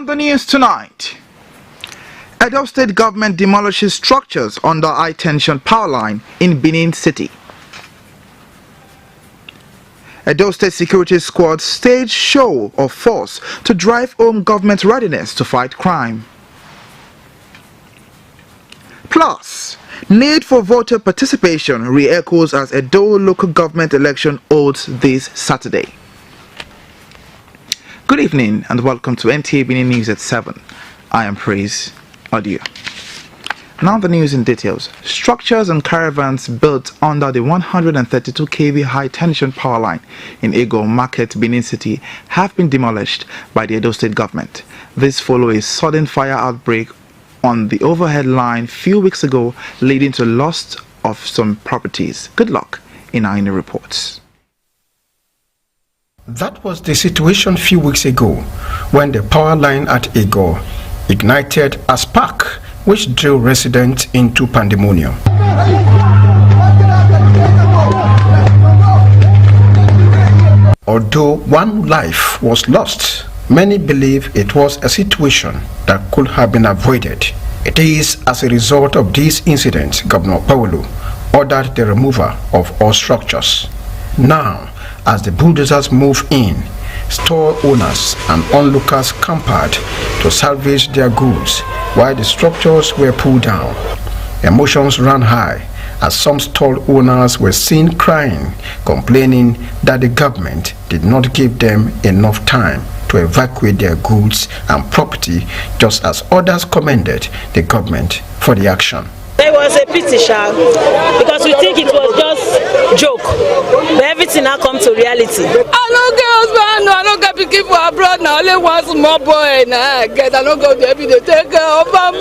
On the news tonight, Edo State government demolishes structures under high-tension power line in Benin City. Edo State Security Squad staged show of force to drive home government readiness to fight crime. Plus, need for voter participation re-echoes as Edo local government election holds this Saturday. Good evening and welcome to Nta Benin News at 7. I am Praise Audio. Now the news in details. Structures and caravans built under the 132 kV high tension power line in Ego Market, Benin City have been demolished by the Edo State government. This follows a sudden fire outbreak on the overhead line few weeks ago, leading to loss of some properties. Good luck in our reports. That was the situation few weeks ago when the power line at Ego ignited a spark which drew residents into pandemonium. Although one life was lost, many believe it was a situation that could have been avoided. It is as a result of this incident Governor Paulo ordered the removal of all structures. Now, as the bulldozers move in, store owners and onlookers camped to salvage their goods while the structures were pulled down. Emotions ran high as some stall owners were seen crying, complaining that the government did not give them enough time to evacuate their goods and property, just as others commended the government for the action. It was a pity, because we think it was just joke, but everything now comes to reality. I don't get husband, I don't get people for abroad now. Only one small boy now. I don't go to be to take care of my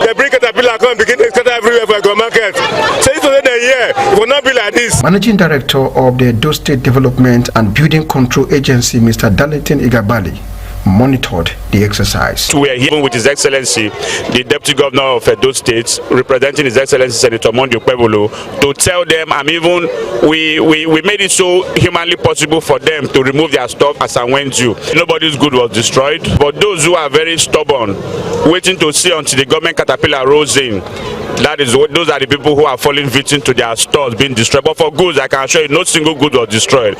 The bring caterpillar come begin to scatter everywhere for go market. Say it today the year, it will not be like this. Managing Director of the Edo State Development and Building Control Agency, Mr. Darlington Igabali, monitored the exercise. We are here with His Excellency, the Deputy Governor of Edo State, representing His Excellency Senator Mondio Pebolo, to tell them, and even we made it so humanly possible for them to remove their stuff as and when due. Nobody's good was destroyed, but those who are very stubborn, waiting to see until the government caterpillar rolls in, those are the people who are falling victim to their stores being destroyed. But for goods, I can assure you, no single good was destroyed.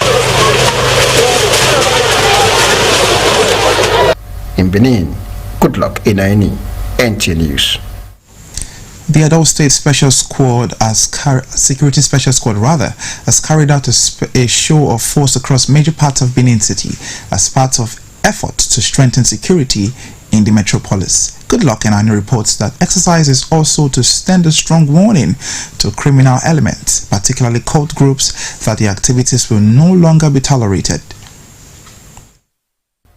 In Benin, good luck in any NT News. The Edo State Special Squad, Security Special Squad has carried out a show of force across major parts of Benin City as part of effort to strengthen security in the metropolis. Good luck in any reports that exercise is also to send a strong warning to criminal elements, particularly cult groups, that the activities will no longer be tolerated.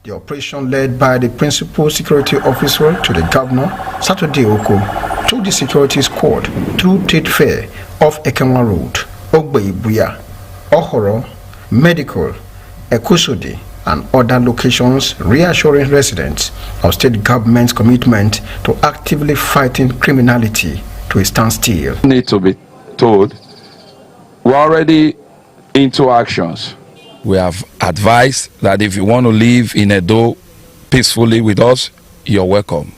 The operation, led by the principal security officer to the governor, Saturday Oko, took the security squad through Trade Fair off Ekenwa Road, Ogbe-Ibuya, Ohoro, Medical, Ekusudi, and other locations, reassuring residents of state government's commitment to actively fighting criminality to a standstill. Need to be told, we're already into actions. We have advised that if you want to live in Edo peacefully with us, you're welcome.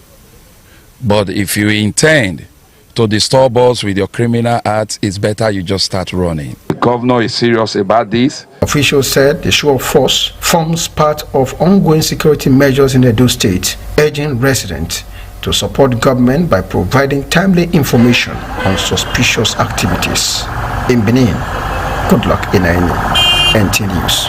But if you intend to disturb us with your criminal acts, it's better you just start running. The governor is serious about this. Officials said the show of force forms part of ongoing security measures in Edo State, urging residents to support government by providing timely information on suspicious activities. In Benin, good luck in any NT News.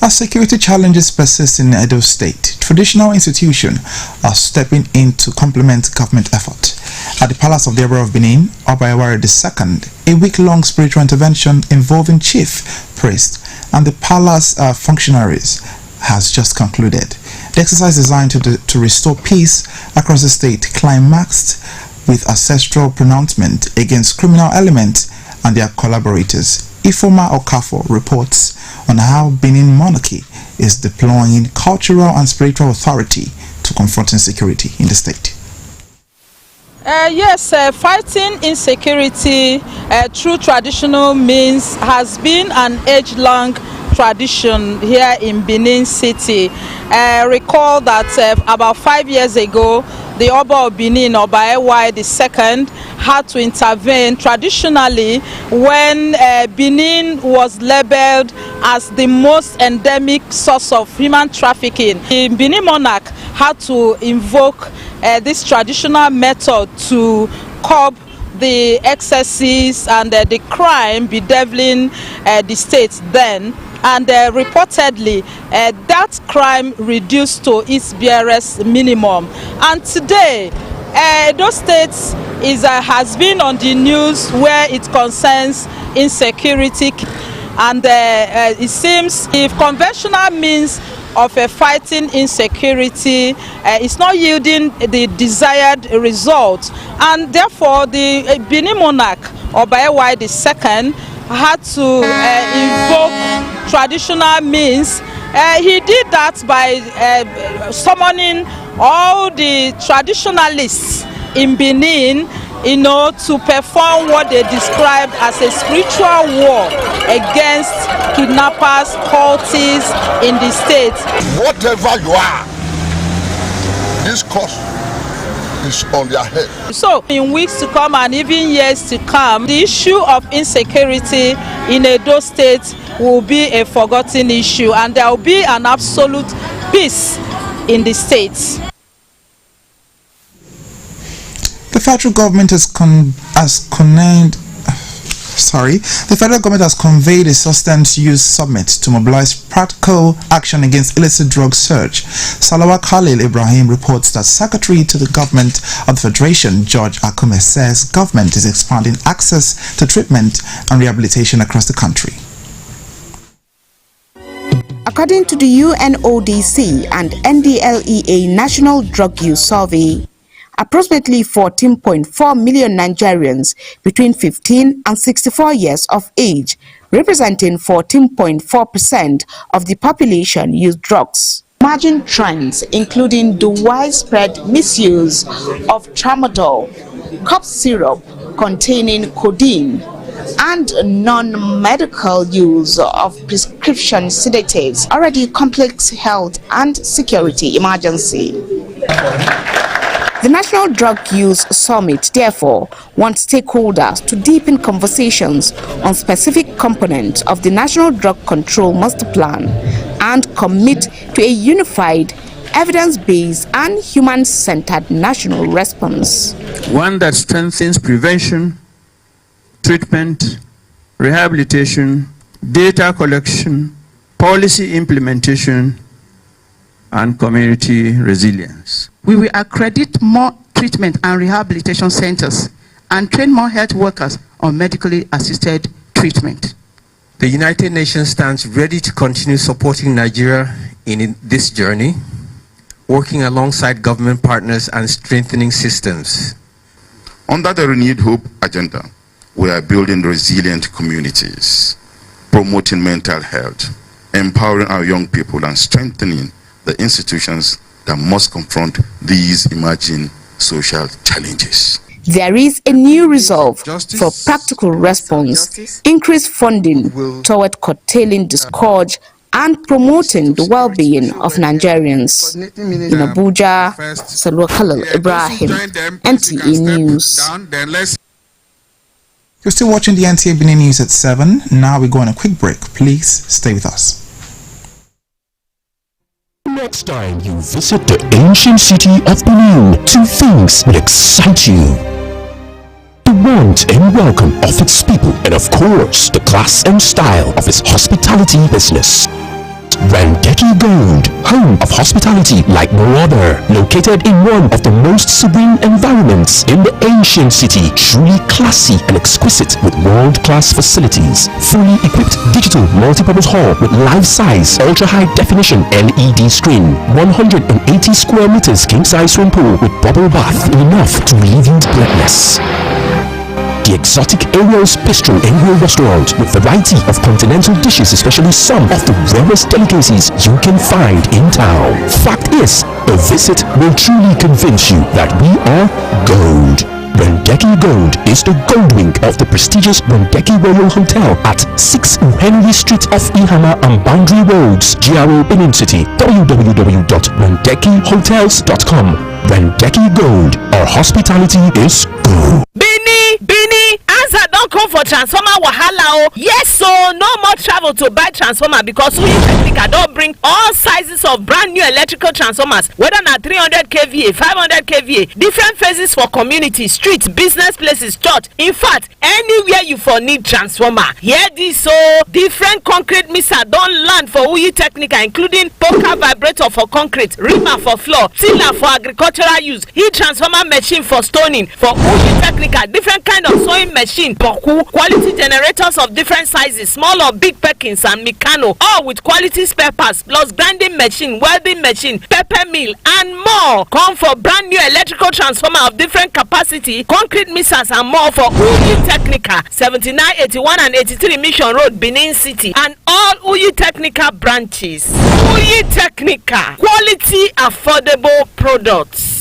As security challenges persist in Edo State, traditional institutions are stepping in to complement government effort. At the Palace of the Emperor of Benin, Obayawari II, a week-long spiritual intervention involving chief, priest, and the palace functionaries has just concluded. The exercise designed to restore peace across the state climaxed with ancestral pronouncement against criminal elements and their collaborators. Ifoma Okafo reports on how Benin monarchy is deploying cultural and spiritual authority to confront insecurity in the state. Yes, fighting insecurity through traditional means has been an age-long tradition here in Benin City. Recall that about 5 years ago, the Oba of Benin, Oba Ewa II, had to intervene traditionally when Benin was labeled as the most endemic source of human trafficking. The Benin monarch had to invoke this traditional method to curb the excesses and the crime bedeviling the state then. And reportedly, that crime reduced to its barest minimum. And today, those states has been on the news where it concerns insecurity. And it seems if conventional means of fighting insecurity is not yielding the desired result, and therefore the Benin monarch, Oba Ewa II, had to invoke traditional means. He did that by summoning all the traditionalists in Benin, to perform what they described as a spiritual war against kidnappers, cultists in the state. Whatever you are, this cost is on their head. So in weeks to come and even years to come, the issue of insecurity in Edo State will be a forgotten issue, and there will be an absolute peace in the state. The federal government has conveyed a substance use summit to mobilize practical action against illicit drug search. Salawa Khalil Ibrahim reports that Secretary to the Government of the Federation, George Akume, says government is expanding access to treatment and rehabilitation across the country. According to the UNODC and NDLEA National Drug Use Survey, approximately 14.4 million Nigerians between 15 and 64 years of age, representing 14.4% of the population, use drugs. Emerging trends including the widespread misuse of tramadol, cough syrup containing codeine, and non-medical use of prescription sedatives, already complex health and security emergency. The National Drug Use Summit, therefore, wants stakeholders to deepen conversations on specific components of the National Drug Control Master Plan and commit to a unified, evidence-based and human-centered national response. One that strengthens prevention, treatment, rehabilitation, data collection, policy implementation, and community resilience. We will accredit more treatment and rehabilitation centers and train more health workers on medically assisted treatment. The United Nations stands ready to continue supporting Nigeria in this journey, working alongside government partners and strengthening systems. Under the Renewed Hope agenda, we are building resilient communities, promoting mental health, empowering our young people, and strengthening the institutions that must confront these emerging social challenges. There is a new resolve for practical response, increased funding toward curtailing the scourge and promoting the well-being of Nigerians. In Abuja, Salawa Khalil Ibrahim, NTA News. You're still watching the Nta Benin News at 7. Now we go on a quick break. Please stay with us. Next time you visit the ancient city of Benin, two things will excite you: the warmth and welcome of its people, and of course, the class and style of its hospitality business. Rangeki Gold, home of hospitality like no other, located in one of the most serene environments in the ancient city, truly classy and exquisite with world-class facilities, fully equipped digital multipurpose hall with life-size, ultra-high definition LED screen, 180 square meters king-size swimming pool with bubble bath, enough to leave you breathless. The exotic Ariel's Bistro and Grill Restaurant with variety of continental dishes, especially some of the rarest delicacies you can find in town. Fact is, a visit will truly convince you that we are gold. Rendeki Gold is the gold wing of the prestigious Rendeki Royal Hotel at 6 Henry Street off Ihama and Boundary Roads, GRO Benin City. www.rendekihotels.com. Rendeki Gold, our hospitality is gold. Bini, answer don't come for transformer wahala. Yes, so no more travel to buy transformer because we Technica don't bring all sizes of brand new electrical transformers, whether na 300 kVA, 500 kVA, different phases for community, streets, business places, church. In fact, anywhere you for need transformer. Hear this, so different concrete mixer don't land for Uyi Technica, including poker vibrator for concrete, reamer for floor, tiller for agricultural use, heat transformer machine for stoning for Uyi Technica, different kind of sewing machine, boku, quality generators of different sizes, small or big Perkins and Mikano, all with quality spare parts, plus grinding machine, welding machine, pepper mill, and more. Come for brand new electrical transformer of different capacity, concrete mixers, and more for Uyi Technica, 79, 81, and 83 Mission Road, Benin City, and all Uyi Technica branches. Uyi Technica, quality, affordable products.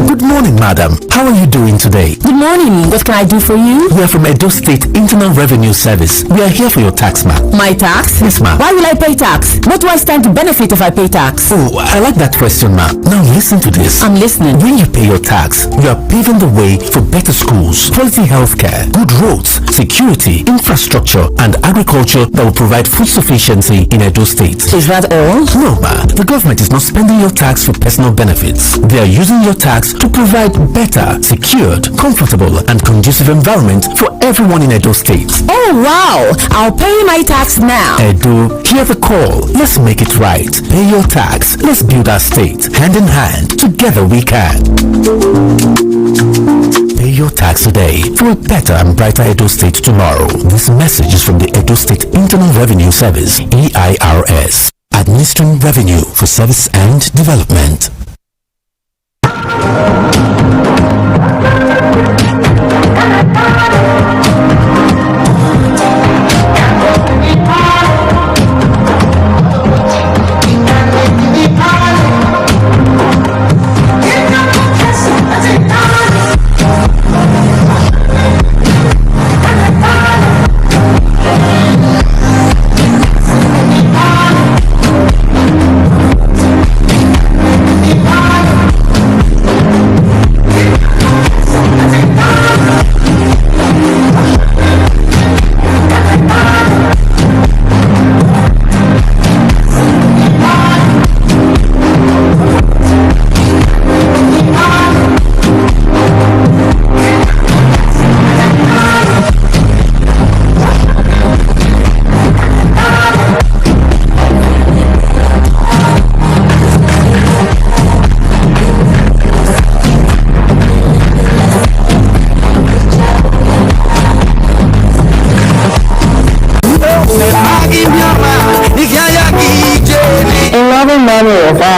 Good morning, madam. How are you doing today? Good morning. What can I do for you? We are from Edo State Internal Revenue Service. We are here for your tax, ma'am. My tax? Yes, ma'am. Why will I pay tax? What do I stand to benefit if I pay tax? Oh, I like that question, ma'am. Now listen to this. I'm listening. When you pay your tax, you are paving the way for better schools, quality healthcare, good roads, security, infrastructure, and agriculture that will provide food sufficiency in Edo State. Is that all? No, ma'am. The government is not spending your tax for personal benefits. They are using your tax to provide better, secured, comfortable, and conducive environment for everyone in Edo State. Oh, wow. I'll pay my tax now. Edo, hear the call. Let's make it right. Pay your tax. Let's build our state. Hand in hand. Together we can. Pay your tax today for a better and brighter Edo State tomorrow. This message is from the Edo State Internal Revenue Service, EIRS, administering revenue for service and development.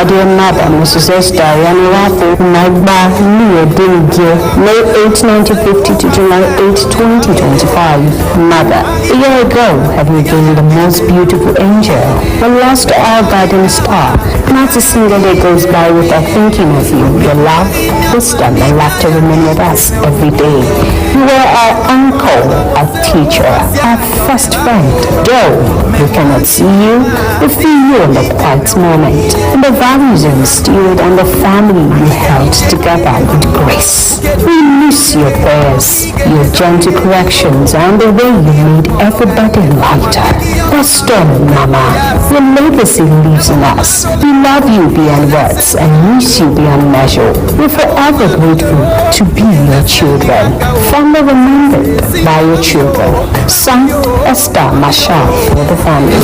Dear Mother, Mrs. Esther Yanirafu Nagba Niyedinje, May 8, 1950 to July 8, 2025. Mother, a year ago, having been the most beautiful angel, we lost our guiding star. Not a single day goes by without thinking of you. Your love, wisdom, and laughter remain with us every day. You were our uncle, our teacher, our first friend. Though we cannot see you, we feel you in the quiet moment. And the values you instilled and the family you held together with grace. We miss your prayers, your gentle corrections, and the way you made everybody lighter. That storm, Mama, your legacy lives in us. We love you beyond words and miss you beyond measure. We're forever grateful to be your children, fondly remembered by your children. Saint Esther Mashal for the family.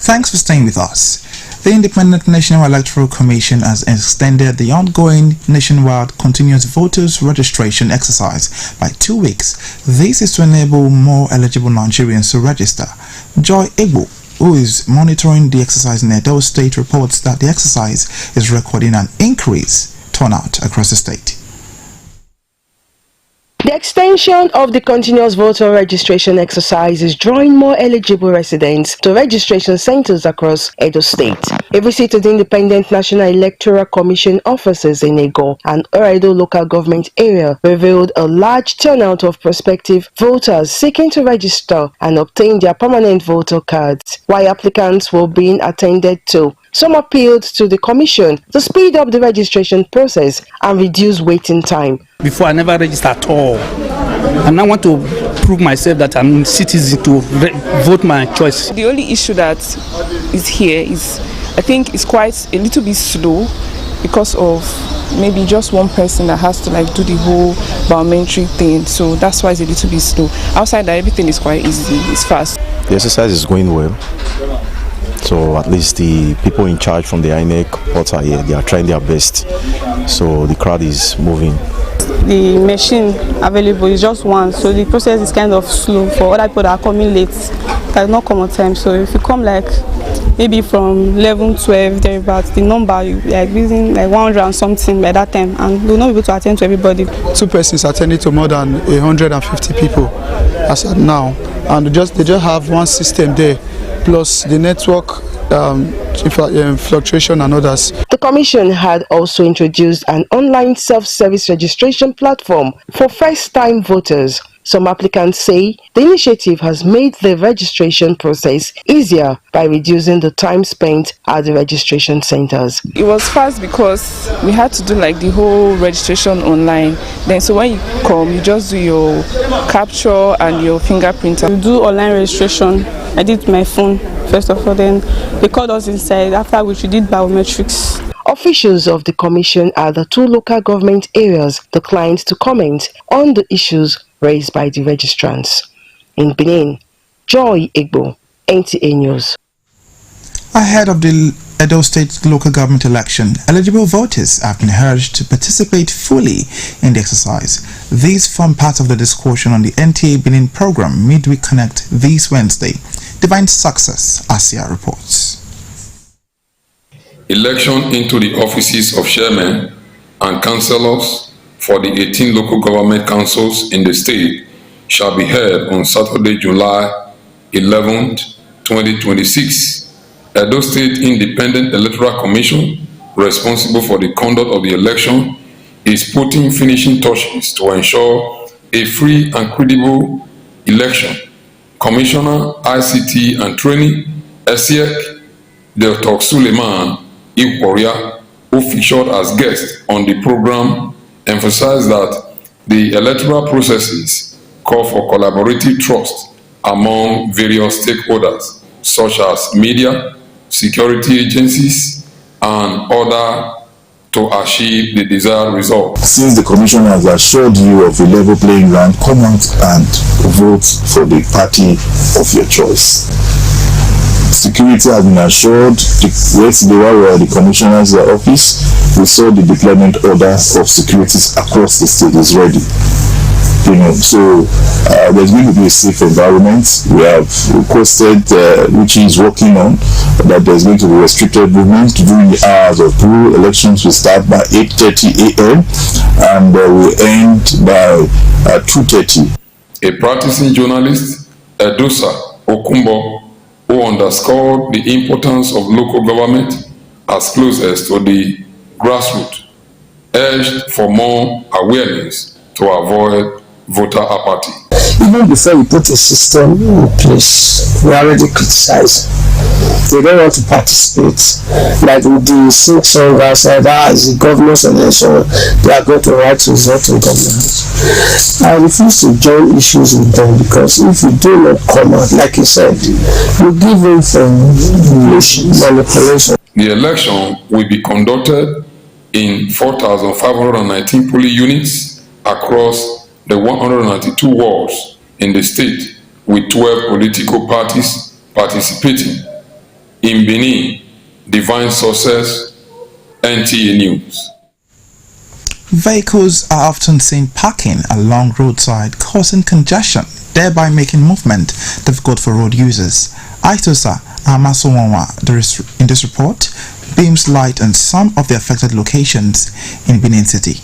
Thanks for staying with us. The Independent National Electoral Commission has extended the ongoing nationwide continuous voters registration exercise by 2 weeks. This is to enable more eligible Nigerians to register. Joy Egbo who is monitoring the exercise in Edo State, reports that the exercise is recording an increased turnout across the state. The extension of the continuous voter registration exercise is drawing more eligible residents to registration centers across Edo State. A visit to the Independent National Electoral Commission offices in Ego and Edo local government area revealed a large turnout of prospective voters seeking to register and obtain their permanent voter cards, while applicants were being attended to. Some appealed to the Commission to speed up the registration process and reduce waiting time. Before, I never registered at all. And I want to prove myself that I'm a citizen to vote my choice. The only issue that is here is, I think it's quite a little bit slow because of maybe just one person that has to do the whole biometric thing. So that's why it's a little bit slow. Outside that, everything is quite easy, it's fast. The exercise is going well. So at least the people in charge from the INEC portal here, they are trying their best. So the crowd is moving. The machine available is just one, so the process is kind of slow for other people that are coming late, that not come on time. So if you come maybe from 11, 12, thereabouts, the number you using 100 and something by that time, and you'll not be able to attend to everybody. 2 persons attending to more than 150 people as at now, and they just have one system there, plus the network fluctuation and others. The Commission had also introduced an online self-service registration platform for first-time voters. Some applicants say the initiative has made the registration process easier by reducing the time spent at the registration centers. It was fast because we had to do the whole registration online. Then so when you come, you just do your capture and your fingerprint. You do online registration. I did my phone first of all, then they called us inside, after which we did biometrics. Officials of the Commission at the 2 local government areas declined to comment on the issues raised by the registrants. In Benin, Joy Igbo, NTA News. Ahead of the Edo State local government election, eligible voters have been urged to participate fully in the exercise. These form part of the discussion on the Nta Benin program Midweek Connect this Wednesday. Divine Success, Asia reports. Election into the offices of chairmen and councillors for the 18 local government councils in the state shall be held on Saturday, July 11th, 2026. Edo State Independent Electoral Commission, responsible for the conduct of the election, is putting finishing touches to ensure a free and credible election. Commissioner ICT and Training, ESIEC, Dr. Suleiman Iporia, who featured as guest on the program, emphasized that the electoral processes call for collaborative trust among various stakeholders, such as media, security agencies, and others, to achieve the desired result. Since the Commission has assured you of a level playing ground, come out and vote for the party of your choice. Security has been assured. Yesterday, while we were at the Commissioner's office, we saw the deployment order of securities across the state is ready. So there's going to be a safe environment. We have requested, which is working on, that there's going to be restricted movement during the hours of pool. Elections will start by 8:30 a.m. and will end by 2:30. A practicing journalist, Edosa Okumbo, who underscored the importance of local government as closest to the grassroots, urged for more awareness to avoid voter apathy. Even before we put a system in place, we already criticize. They don't want to participate. Like with the sing song outside, as the governor's election, they are going to write results in government. I refuse to join issues with them, because if you do not come out, like you said, you give in for manipulation. The election will be conducted in 4,519 polling units across the 192 wards in the state, with 12 political parties participating. In Benin, Divine Success, NTA News. Vehicles are often seen parking along roadside, causing congestion, thereby making movement difficult for road users. ITOSA Amasonwa, in this report, beams light on some of the affected locations in Benin City.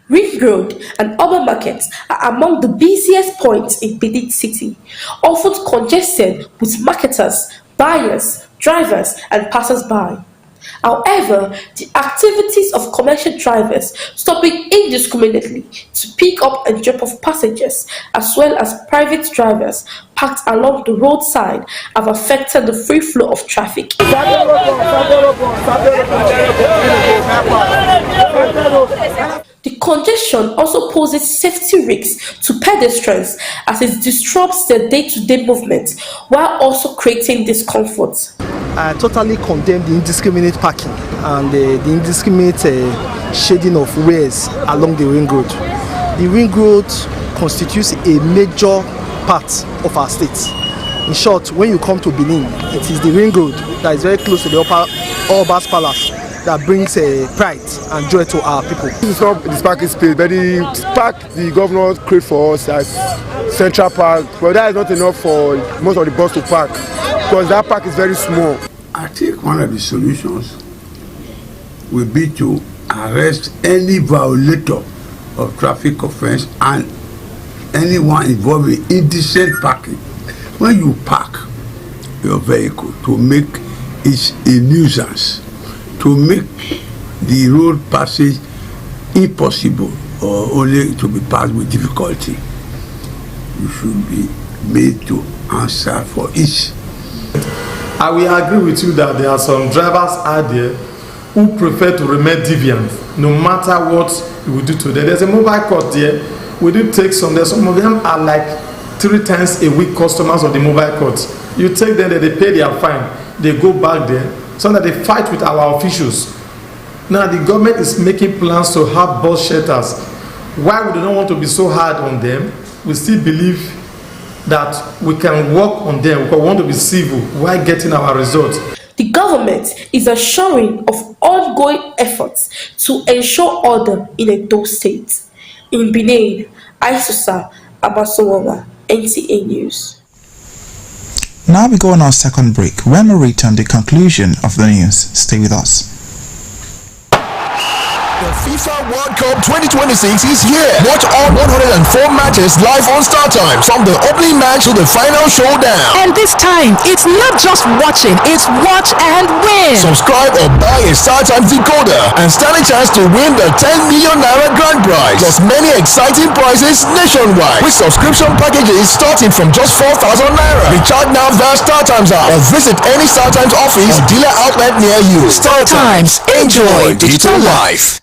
Ring Road and urban markets are among the busiest points in Benin City, often congested with marketers, buyers, drivers, and passers-by. However, the activities of commercial drivers stopping indiscriminately to pick up and drop off passengers, as well as private drivers parked along the roadside, have affected the free flow of traffic. The congestion also poses safety risks to pedestrians as it disrupts their day-to-day movement while also creating discomfort. I totally condemn the indiscriminate parking and the indiscriminate shading of ways along the ring road. The ring road constitutes a major part of our state. In short, when you come to Benin, it is the ring road that is very close to the Obas Palace that brings pride and joy to our people. This is not this parking space, but the park the governor created for us as Central Park, but that is not enough for most of the bus to park because that park is very small. I think one of the solutions will be to arrest any violator of traffic offense and anyone involved in indecent parking. When you park your vehicle to make it a nuisance, to make the road passage impossible or only to be passed with difficulty, you should be made to answer for it. I will agree with you that there are some drivers out there who prefer to remain deviant no matter what you will do to them. There's a mobile court there. We do take some there. Some of them are like 3 times a week customers of the mobile court. You take them there, they pay their fine, they go back there, so that they fight with our officials. Now the government is making plans to have bus shelters. Why we do not want to be so hard on them, we still believe that we can work on them. We want to be civil while getting our results. The government is assuring of ongoing efforts to ensure order in Edo State. In Benin, Aisusa Abasowawa, NTA News. Now we go on our second break. When we return, the conclusion of the news. Stay with us. The FIFA World Cup 2026 is here. Watch all 104 matches live on StarTimes, from the opening match to the final showdown. And this time, it's not just watching, it's watch and win. Subscribe or buy a StarTimes decoder and stand a chance to win the 10 million naira grand prize, plus many exciting prizes nationwide with subscription packages starting from just 4,000 naira. Recharge now via StarTimes app or visit any StarTimes office or dealer outlet near you. StarTimes, enjoy digital life.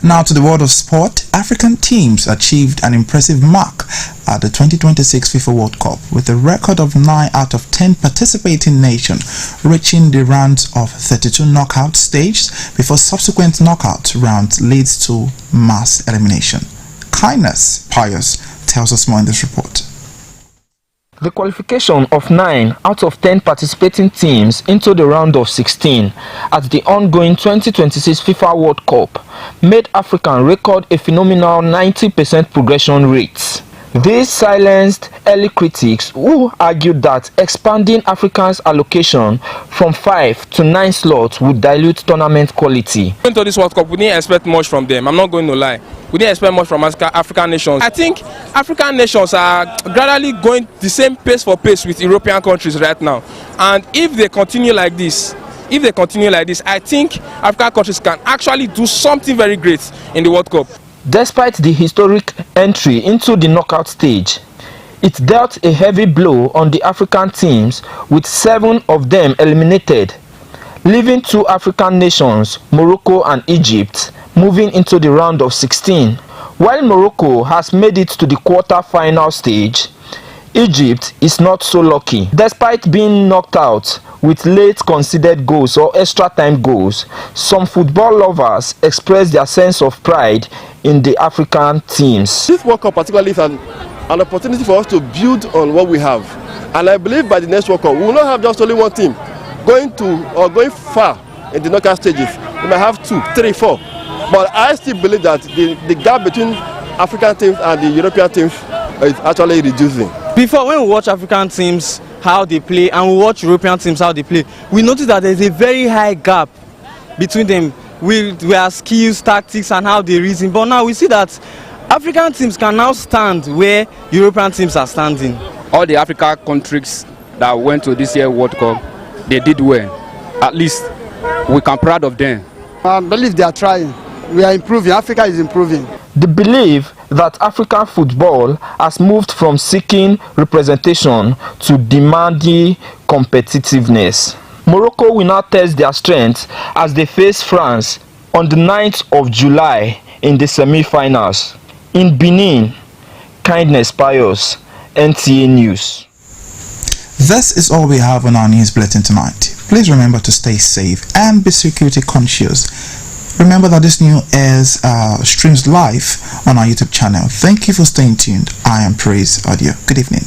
Now to the world of sport. African teams achieved an impressive mark at the 2026 FIFA World Cup with a record of 9 out of 10 participating nations reaching the rounds of 32 knockout stages before subsequent knockout rounds leads to mass elimination. Kindness Pius tells us more in this report. The qualification of 9 out of 10 participating teams into the round of 16 at the ongoing 2026 FIFA World Cup made African record a phenomenal 90% progression rate. This silenced early critics who argued that expanding Africa's allocation from 5 to 9 slots would dilute tournament quality. Going to this World Cup, we didn't expect much from them. I'm not going to lie. We didn't expect much from African nations. I think African nations are gradually going the same pace for pace with European countries right now. And if they continue like this, I think African countries can actually do something very great in the World Cup. Despite the historic entry into the knockout stage, it dealt a heavy blow on the African teams, with 7 of them eliminated, leaving 2 African nations, Morocco and Egypt, moving into the round of 16. While Morocco has made it to the quarter-final stage, Egypt is not so lucky. Despite being knocked out with late conceded goals or extra time goals, some football lovers express their sense of pride in the African teams. This World Cup particularly is an opportunity for us to build on what we have. And I believe by the next World Cup, we will not have just only one team going far in the knockout stages. We might have 2, 3, 4. But I still believe that the gap between African teams and the European teams is actually reducing. Before, when we watch African teams how they play and we watch European teams how they play, we notice that there's a very high gap between them. We have skills, tactics and how they reason. But now we see that African teams can now stand where European teams are standing. All the African countries that went to this year's World Cup, they did well. At least we can be proud of them. I believe they are trying. We are improving. Africa is improving. The belief that African football has moved from seeking representation to demanding competitiveness. Morocco will now test their strength as they face France on the 9th of July in the semi-finals. In Benin, Kindness Pius, NTA News. This is all we have on our news bulletin tonight. Please remember to stay safe and be security conscious. Remember that this news airs streams live on our YouTube channel. Thank you for staying tuned. I am Praise Audio. Good evening.